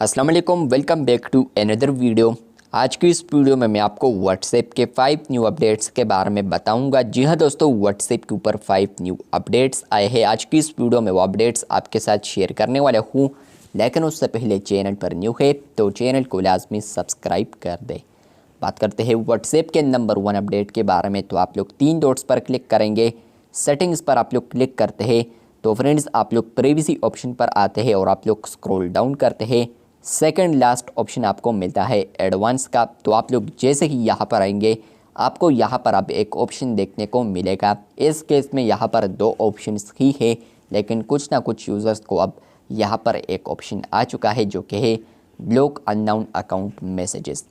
अस्सलाम वालेकुम, welcome back to another video. आज की इस वीडियो में मैं आपको व्हाट्सएप के 5 न्यू अपडेट्स के बारे में बताऊंगा। जी हाँ दोस्तों, व्हाट्सएप के ऊपर 5 न्यू अपडेट्स आए हैं। आज की इस वीडियो में वो अपडेट्स आपके साथ शेयर करने वाला हूँ, लेकिन उससे पहले चैनल पर न्यू है तो चैनल को लाजमी सब्सक्राइब कर दे। बात करते हैं व्हाट्सएप के नंबर 1 अपडेट के बारे में। तो आप लोग 3 डॉट्स पर क्लिक करेंगे, सेटिंग्स पर आप लोग क्लिक करते हैं तो फ्रेंड्स आप लोग प्राइवेसी ऑप्शन पर आते हैं और आप लोग स्क्रॉल डाउन करते हैं। सेकंड लास्ट ऑप्शन आपको मिलता है एडवांस का। तो आप लोग जैसे ही यहाँ पर आएंगे आपको यहाँ पर अब एक ऑप्शन देखने को मिलेगा। इस केस में यहाँ पर 2 ऑप्शंस ही है, लेकिन कुछ ना कुछ यूज़र्स को अब यहाँ पर एक ऑप्शन आ चुका है जो कि है block unknown account messages.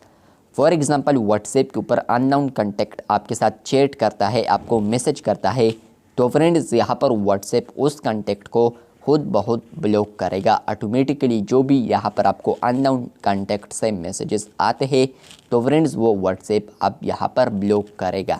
For example WhatsApp के ऊपर अननोन कॉन्टैक्ट आपके साथ चैट करता है, आपको मैसेज करता है, तो फ्रेंड्स यहाँ पर व्हाट्सएप उस कॉन्टैक्ट को खुद बहुत ब्लॉक करेगा ऑटोमेटिकली। जो भी यहाँ पर आपको अननोन कॉन्टैक्ट से मैसेजेस आते हैं तो फ्रेंड्स वो व्हाट्सएप अब यहाँ पर ब्लॉक करेगा।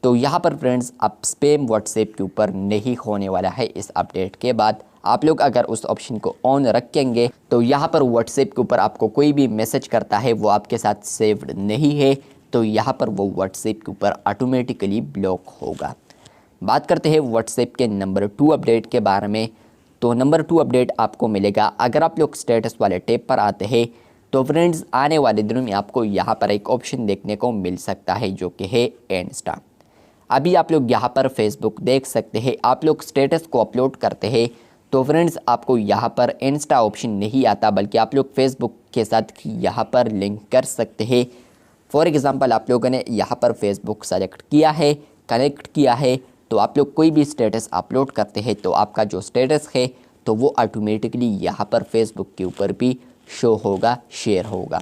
तो यहाँ पर फ्रेंड्स अब स्पैम व्हाट्सएप के ऊपर नहीं होने वाला है। इस अपडेट के बाद आप लोग अगर उस ऑप्शन को ऑन रखेंगे तो यहाँ पर व्हाट्सएप के ऊपर आपको कोई भी मैसेज करता है वो आपके साथ सेव्ड नहीं है, तो यहाँ पर वो व्हाट्सएप के ऊपर ऑटोमेटिकली ब्लॉक होगा। बात करते हैं व्हाट्सएप के नंबर 2 अपडेट के बारे में। तो नंबर 2 अपडेट आपको मिलेगा अगर आप लोग स्टेटस वाले टैब पर आते हैं तो फ्रेंड्स आने वाले दिनों में आपको यहाँ पर एक ऑप्शन देखने को मिल सकता है जो कि है इंस्टा। अभी आप लोग यहाँ पर फेसबुक देख सकते हैं, आप लोग स्टेटस को अपलोड करते हैं तो फ्रेंड्स आपको यहाँ पर इंस्टा ऑप्शन नहीं आता, बल्कि आप लोग फेसबुक के साथ यहाँ पर लिंक कर सकते हैं। फॉर एग्ज़ाम्पल आप लोगों ने यहाँ पर फेसबुक सेलेक्ट किया है, कनेक्ट किया है, तो आप लोग कोई भी स्टेटस अपलोड करते हैं तो आपका जो स्टेटस है तो वो ऑटोमेटिकली यहाँ पर फेसबुक के ऊपर भी शो होगा, शेयर होगा।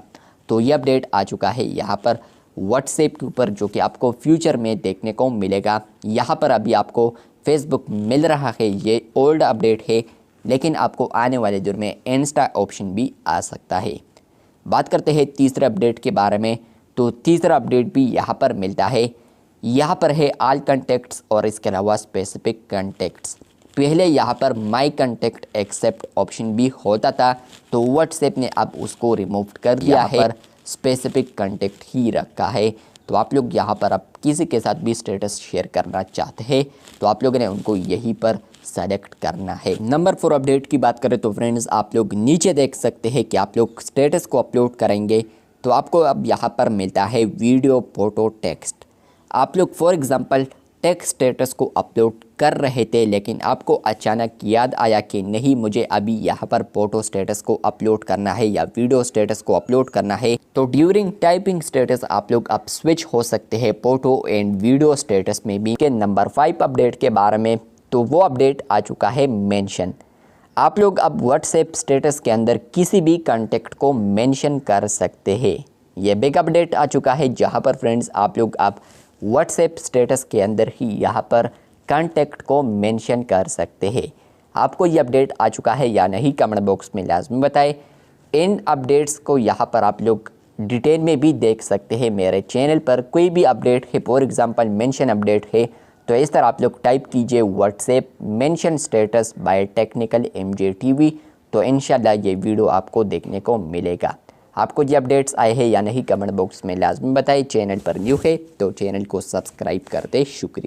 तो ये अपडेट आ चुका है यहाँ पर व्हाट्सएप के ऊपर, जो कि आपको फ्यूचर में देखने को मिलेगा। यहाँ पर अभी आपको फेसबुक मिल रहा है, ये ओल्ड अपडेट है, लेकिन आपको आने वाले दिन में इंस्टा ऑप्शन भी आ सकता है। बात करते हैं तीसरे अपडेट के बारे में। तो तीसरा अपडेट भी यहाँ पर मिलता है, यहाँ पर है ऑल कॉन्टैक्ट्स और इसके अलावा स्पेसिफिक कॉन्टैक्ट्स। पहले यहाँ पर माई कॉन्टैक्ट एक्सेप्ट ऑप्शन भी होता था, तो व्हाट्सएप ने अब उसको रिमूव कर दिया है, पर स्पेसिफिक कॉन्टैक्ट ही रखा है। तो आप लोग यहाँ पर अब किसी के साथ भी स्टेटस शेयर करना चाहते हैं तो आप लोगों ने उनको यहीं पर सेलेक्ट करना है। नंबर 4 अपडेट की बात करें तो फ्रेंड्स आप लोग नीचे देख सकते हैं कि आप लोग स्टेटस को अपलोड करेंगे तो आपको अब यहाँ पर मिलता है वीडियो, फोटो, टेक्स्ट। आप लोग फॉर एग्ज़ाम्पल टेक्स्ट स्टेटस को अपलोड कर रहे थे, लेकिन आपको अचानक याद आया कि नहीं, मुझे अभी यहाँ पर फोटो स्टेटस को अपलोड करना है या वीडियो स्टेटस को अपलोड करना है। तो ड्यूरिंग टाइपिंग स्टेटस आप लोग अब स्विच हो सकते हैं फोटो एंड वीडियो स्टेटस में भी। के नंबर 5 अपडेट के बारे में, तो वो अपडेट आ चुका है मेंशन। आप लोग अब व्हाट्सएप स्टेटस के अंदर किसी भी कॉन्टैक्ट को मेंशन कर सकते हैं। ये बिग अपडेट आ चुका है, जहाँ पर फ्रेंड्स आप लोग अब व्हाट्सएप स्टेटस के अंदर ही यहाँ पर कॉन्टैक्ट को मेंशन कर सकते हैं। आपको ये अपडेट आ चुका है या नहीं, कमेंट बॉक्स में लाजमी बताएं। इन अपडेट्स को यहाँ पर आप लोग डिटेल में भी देख सकते हैं मेरे चैनल पर। कोई भी अपडेट है, फॉर एग्ज़ाम्पल मेंशन अपडेट है, तो इस तरह आप लोग टाइप कीजिए WhatsApp mention status bye technical MJ TV, तो इंशाल्लाह ये वीडियो आपको देखने को मिलेगा। आपको ये अपडेट्स आए हैं या नहीं, कमेंट बॉक्स में लाजमी बताएं। चैनल पर न्यू है तो चैनल को सब्सक्राइब कर दे। शुक्रिया।